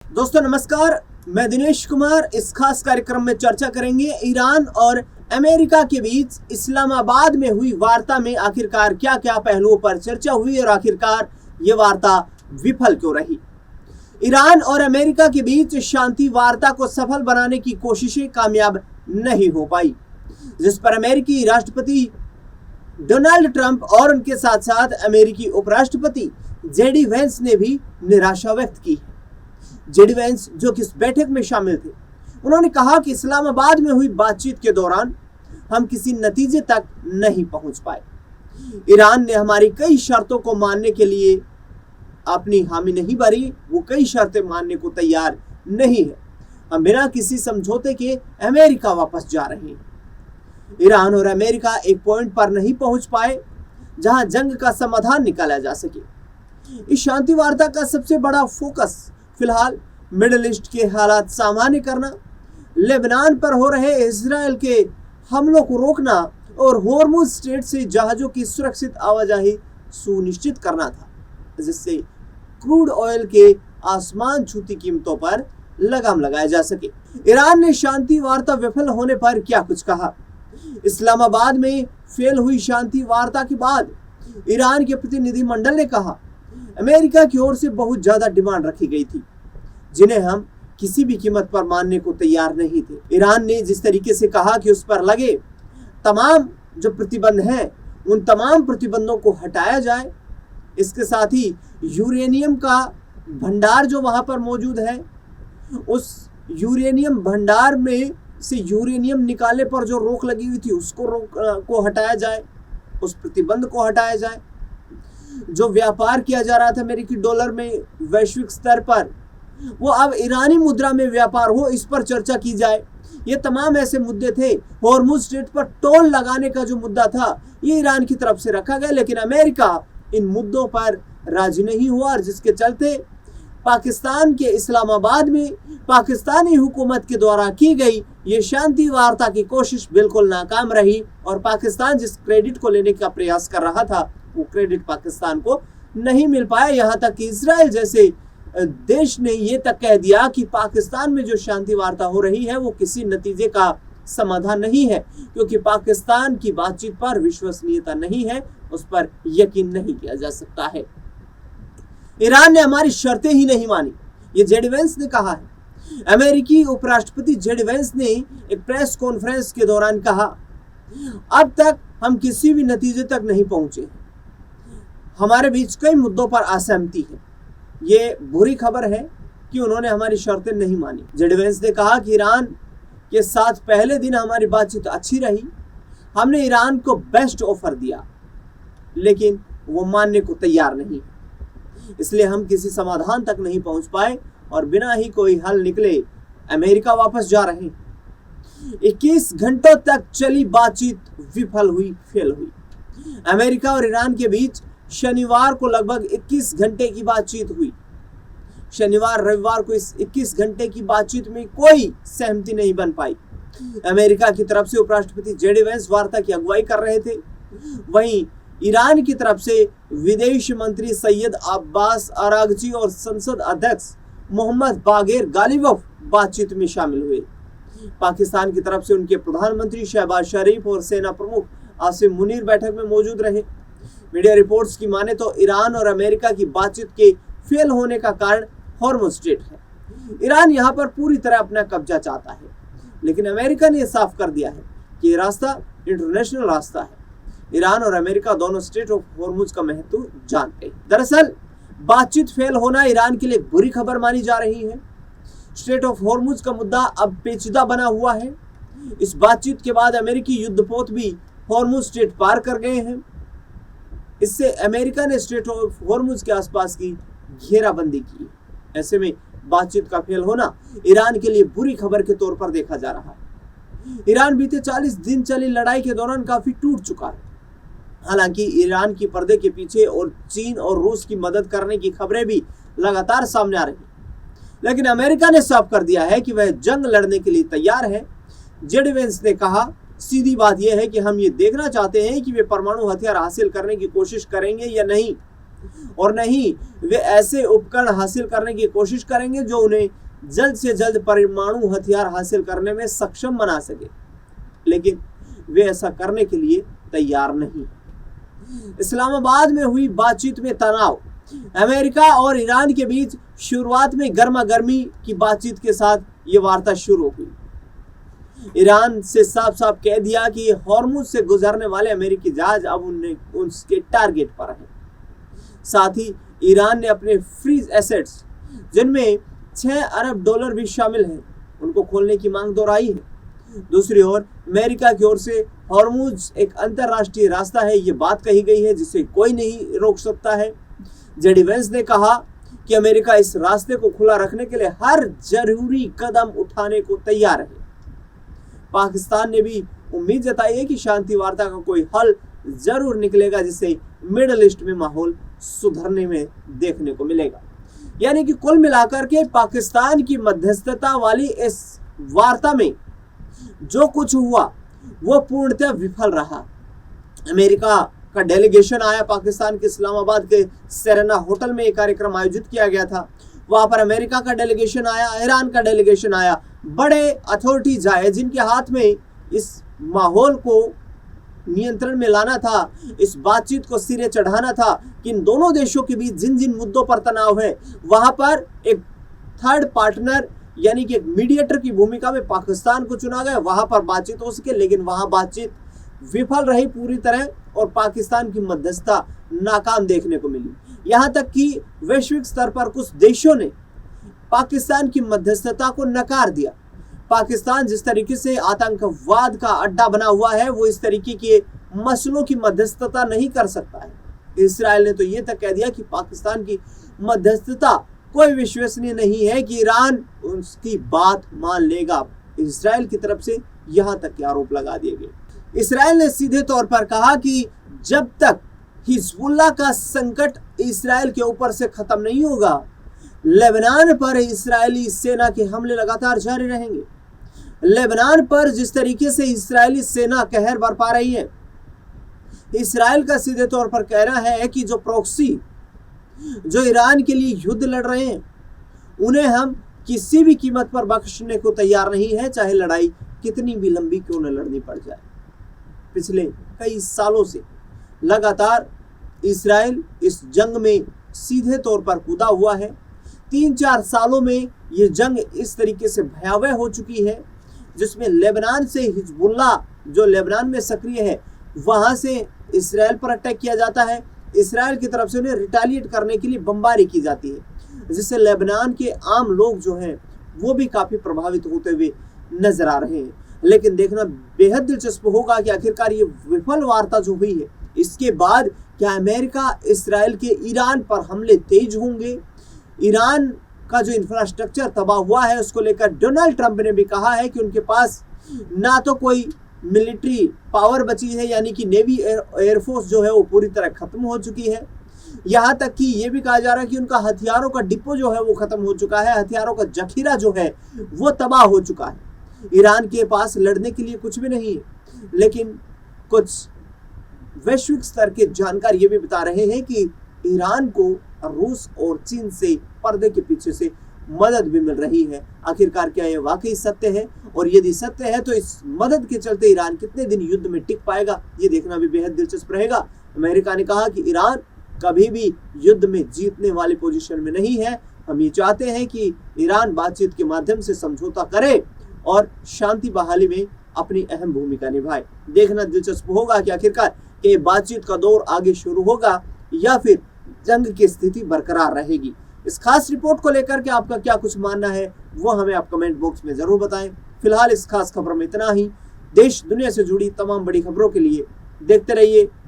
दोस्तों नमस्कार, मैं दिनेश कुमार। इस खास कार्यक्रम में चर्चा करेंगे ईरान और अमेरिका के बीच इस्लामाबाद में हुई वार्ता में आखिरकार क्या क्या पहलुओं पर चर्चा हुई और आखिरकार ये वार्ता विफल क्यों रही। ईरान और अमेरिका के बीच शांति वार्ता को सफल बनाने की कोशिशें कामयाब नहीं हो पाई, जिस पर अमेरिकी राष्ट्रपति डोनाल्ड ट्रंप और उनके साथ साथ अमेरिकी उपराष्ट्रपति जेडी वेंस ने भी निराशा व्यक्त की। जेडी वेंस जो कि इस बैठक में शामिल थे, उन्होंने कहा कि इस्लामाबाद में हुई बातचीत के दौरान हम किसी नतीजे तक नहीं पहुंच पाए। ईरान ने हमारी कई शर्तों को मानने के लिए अपनी हामी नहीं भरी, वो कई शर्तें मानने को तैयार नहीं है। हम बिना किसी समझौते के अमेरिका वापस जा रहे हैं। ईरान और अमेरिका एक पॉइंट पर नहीं पहुंच पाए जहां जंग का समाधान निकाला जा सके। इस शांति वार्ता का सबसे बड़ा फोकस फिलहाल मिडिल ईस्ट के हालात सामान्य करना, लेबनान पर हो रहे इजराइल के हमलों को रोकना और होर्मुज स्ट्रेट से जहाजों की सुरक्षित आवाजाही सुनिश्चित करना था, जिससे क्रूड ऑयल के आसमान छूती कीमतों पर लगाम लगाया जा सके। ईरान ने शांति वार्ता विफल होने पर क्या कुछ कहा। इस्लामाबाद में फेल हुई शांति वार्ता के बाद ईरान के प्रतिनिधिमंडल ने कहा, अमेरिका की ओर से बहुत ज्यादा डिमांड रखी गई थी जिन्हें हम किसी भी कीमत पर मानने को तैयार नहीं थे। ईरान ने जिस तरीके से कहा कि उस पर लगे तमाम जो प्रतिबंध हैं, उन तमाम प्रतिबंधों को हटाया जाए। इसके साथ ही यूरेनियम का भंडार जो वहां पर मौजूद है, उस यूरेनियम भंडार में से यूरेनियम निकालने पर जो रोक लगी हुई थी उसको को हटाया जाए, उस प्रतिबंध को हटाया जाए। जो व्यापार किया जा रहा था अमेरिकी डॉलर में वैश्विक स्तर पर, वो अब ईरानी मुद्रा में व्यापार हो, इस पर चर्चा की जाए। ये तमाम ऐसे मुद्दे थे। होर्मुज स्ट्रेट पर टोल लगाने का जो मुद्दा था, ये ईरान की तरफ से रखा गया, लेकिन अमेरिका इन मुद्दों पर राजी नहीं हुआ और जिसके चलते पाकिस्तान के इस्लामाबाद में पाकिस्तानी हुकूमत के द्वारा की गई ये शांति वार्ता की कोशिश बिल्कुल नाकाम रही और पाकिस्तान जिस क्रेडिट को लेने का प्रयास कर रहा था, वो क्रेडिट पाकिस्तान को नहीं मिल पाया। यहाँ तक कि इजराइल जैसे देश ने ये तक कह दिया कि पाकिस्तान में जो शांति वार्ता हो रही है वो किसी नतीजे का समाधान नहीं है, क्योंकि पाकिस्तान की बातचीत पर विश्वसनीयता नहीं है, उस पर यकीन नहीं किया जा सकता है। ईरान ने हमारी शर्तें ही नहीं मानी, ये जेडी वेंस ने कहा है। अमेरिकी उपराष्ट्रपति जेडी वेंस ने एक प्रेस कॉन्फ्रेंस के दौरान कहा, अब तक हम किसी भी नतीजे तक नहीं पहुंचे, हमारे बीच कई मुद्दों पर असहमति है। ये बुरी खबर है कि उन्होंने हमारी शर्तें नहीं मानी। जेडी वेंस ने कहा कि ईरान के साथ पहले दिन हमारी बातचीत अच्छी रही, हमने ईरान को बेस्ट ऑफर दिया, लेकिन वो मानने को तैयार नहीं, इसलिए हम किसी समाधान तक नहीं पहुंच पाए और बिना ही कोई हल निकले अमेरिका वापस जा रहे हैं। 21 घंटों तक चली बातचीत विफल हुई, फेल हुई। अमेरिका और ईरान के बीच शनिवार को लगभग 21 घंटे की बातचीत हुई। शनिवार रविवार को इस 21 घंटे की बातचीत में कोई सहमति नहीं बन पाई। अमेरिका की तरफ से उपराष्ट्रपति जेडी वेंस वार्ता की अगुवाई कर रहे थे, वहीं ईरान की तरफ से विदेश मंत्री सैयद अब्बास अरागची और संसद अध्यक्ष मोहम्मद बागेर गालिबफ बातचीत में शामिल हुए। पाकिस्तान की तरफ से उनके प्रधानमंत्री शहबाज शरीफ और सेना प्रमुख आसिम मुनीर बैठक में मौजूद रहे। मीडिया रिपोर्ट्स की माने तो ईरान और अमेरिका की बातचीत के फेल होने का कारण होर्मुज स्ट्रेट है। ईरान यहाँ पर पूरी तरह अपना कब्जा चाहता है, लेकिन अमेरिका ने साफ कर दिया है कि ये रास्ता इंटरनेशनल रास्ता है। ईरान और अमेरिका दोनों स्ट्रेट ऑफ होर्मुज का महत्व जानते हैं। दरअसल बातचीत फेल होना ईरान के लिए बुरी खबर मानी जा रही है। स्ट्रेट ऑफ होर्मुज का मुद्दा अब पेचीदा बना हुआ है। इस बातचीत के बाद अमेरिकी युद्धपोत भी होर्मुज स्ट्रेट पार कर गए हैं। इससे अमेरिका ने स्ट्रेट ऑफ होर्मुज के आसपास की घेराबंदी की। ऐसे में बातचीत का फेल होना ईरान के लिए बुरी खबर के तौर पर देखा जा रहा है। ईरान बीते 40 दिन चली लड़ाई के दौरान काफी टूट चुका है। हालांकि ईरान की पर्दे के पीछे और चीन और रूस की मदद करने की खबरें भी लगातार सामने आ रही हैं, लेकिन अमेरिका ने साफ कर दिया है कि वह जंग लड़ने के लिए तैयार है। जेडी वेंस ने कहा, सीधी बात यह है कि हम ये देखना चाहते हैं कि वे परमाणु हथियार हासिल करने की कोशिश करेंगे या नहीं। और न ही वे ऐसे उपकरण हासिल करने की कोशिश करेंगे जो उन्हें जल्द से जल्द परमाणु हथियार हासिल करने में सक्षम बना सके, लेकिन वे ऐसा करने के लिए तैयार नहीं। इस्लामाबाद में हुई बातचीत में तनाव। अमेरिका और ईरान के बीच शुरुआत में गर्मा गर्मी की बातचीत के साथ ये वार्ता शुरू हुई। ईरान से साफ साफ कह दिया कि हॉर्मुज से गुजरने वाले अमेरिकी जहाज अब उसके टारगेट पर हैं। साथ ही ईरान ने अपने फ्रीज एसेट्स, जिनमें $6 अरब भी शामिल हैं, उनको खोलने की मांग दोहराई है। दूसरी ओर अमेरिका की ओर से हॉर्मुज एक अंतरराष्ट्रीय रास्ता है, ये बात कही गई है जिसे कोई नहीं रोक सकता है। जेडी वेंस ने कहा कि अमेरिका इस रास्ते को खुला रखने के लिए हर जरूरी कदम उठाने को तैयार है। पाकिस्तान ने भी उम्मीद जताई है कि शांति वार्ता का कोई हल जरूर निकलेगा, जिससे मिडल ईस्ट में माहौल सुधरने में देखने को मिलेगा। यानी कि कुल मिलाकर के पाकिस्तान की मध्यस्थता वाली इस वार्ता में जो कुछ हुआ वो पूर्णतः विफल रहा। अमेरिका का डेलीगेशन आया पाकिस्तान के इस्लामाबाद के सेरेना होटल में एक कार्यक्रम आयोजित किया गया था। वहां पर अमेरिका का डेलीगेशन आया, ईरान का डेलीगेशन आया, बड़े अथॉरिटीज आए जिनके हाथ में इस माहौल को नियंत्रण में लाना था, इस बातचीत को सिरे चढ़ाना था कि इन दोनों देशों के बीच जिन जिन मुद्दों पर तनाव है वहां पर एक थर्ड पार्टनर यानी कि एक मीडिएटर की भूमिका में पाकिस्तान को चुना गया, वहां पर बातचीत हो सके। लेकिन वहां बातचीत विफल रही पूरी तरह और पाकिस्तान की मध्यस्थता नाकाम देखने को मिली। यहां तक कि वैश्विक स्तर पर कुछ देशों ने पाकिस्तान की मध्यस्थता को नकार दिया। पाकिस्तान जिस तरीके से आतंकवाद का अड्डा बना हुआ है, वो इस तरीके के मसलों की मध्यस्थता नहीं कर सकता है। इसराइल ने तो ये तक कह दिया कि पाकिस्तान की मध्यस्थता कोई विश्वसनीय नहीं है कि ईरान उसकी बात मान लेगा। इसराइल की तरफ से यहां तक के आरोप लगा दिए गए। इसराइल ने सीधे तौर पर कहा कि जब तक हिजबुल्लाह का संकट इसराइल के ऊपर से खत्म नहीं होगा, लेबनान पर इस्राएली सेना के हमले लगातार जारी रहेंगे। लेबनान पर जिस तरीके से इस्राएली सेना कहर बरपा रही है, इसराइल का सीधे तौर पर कहना है कि जो प्रॉक्सी जो ईरान के लिए युद्ध लड़ रहे हैं, उन्हें हम किसी भी कीमत पर बख्शने को तैयार नहीं है, चाहे लड़ाई कितनी भी लंबी क्यों न लड़नी पड़ जाए। पिछले कई सालों से लगातार इसराइल इस जंग में सीधे तौर पर कूदा हुआ है। 3-4 सालों में ये जंग इस तरीके से भयावह हो चुकी है, जिसमें लेबनान से हिजबुल्लाह जो लेबनान में सक्रिय है, वहां से इसराइल पर अटैक किया जाता है। इसराइल की तरफ से उन्हें रिटेलिएट करने के लिए बमबारी की जाती है, जिससे लेबनान के आम लोग जो हैं वो भी काफी प्रभावित होते हुए नजर आ रहे हैं। लेकिन देखना बेहद दिलचस्प होगा कि आखिरकार ये विफल वार्ता जो हुई है, इसके बाद क्या अमेरिका इसराइल के ईरान पर हमले तेज होंगे। ईरान का जो इंफ्रास्ट्रक्चर तबाह हुआ है, उसको लेकर डोनाल्ड ट्रंप ने भी कहा है कि उनके पास ना तो कोई मिलिट्री पावर बची है, यानी कि नेवी एयरफोर्स जो है वो पूरी तरह खत्म हो चुकी है। यहाँ तक कि ये भी कहा जा रहा है कि उनका हथियारों का डिपो जो है वो खत्म हो चुका है, हथियारों का जखीरा जो है वो तबाह हो चुका है। ईरान के पास लड़ने के लिए कुछ भी नहीं है। लेकिन कुछ वैश्विक स्तर के जानकार ये भी बता रहे हैं कि ईरान को रूस और चीन से पर्दे के पीछे से मदद भी मिल रही है। आखिरकार क्या ये वाकई सत्य है, और यदि सत्य है तो इस मदद के चलते ईरान कितने दिन युद्ध में टिक पाएगा, ये देखना भी बेहद दिलचस्प रहेगा। अमेरिका ने कहा कि ईरान कभी भी युद्ध में जीतने वाली पोजीशन में नहीं है। हम ये चाहते हैं कि ईरान बातचीत के माध्यम से समझौता करे और शांति बहाली में अपनी अहम भूमिका निभाए। देखना दिलचस्प होगा कि आखिरकार ये बातचीत का दौर आगे शुरू होगा या फिर जंग की स्थिति बरकरार रहेगी। इस खास रिपोर्ट को लेकर के आपका क्या कुछ मानना है, वो हमें आप कमेंट बॉक्स में जरूर बताएं। फिलहाल इस खास खबर में इतना ही। देश दुनिया से जुड़ी तमाम बड़ी खबरों के लिए देखते रहिए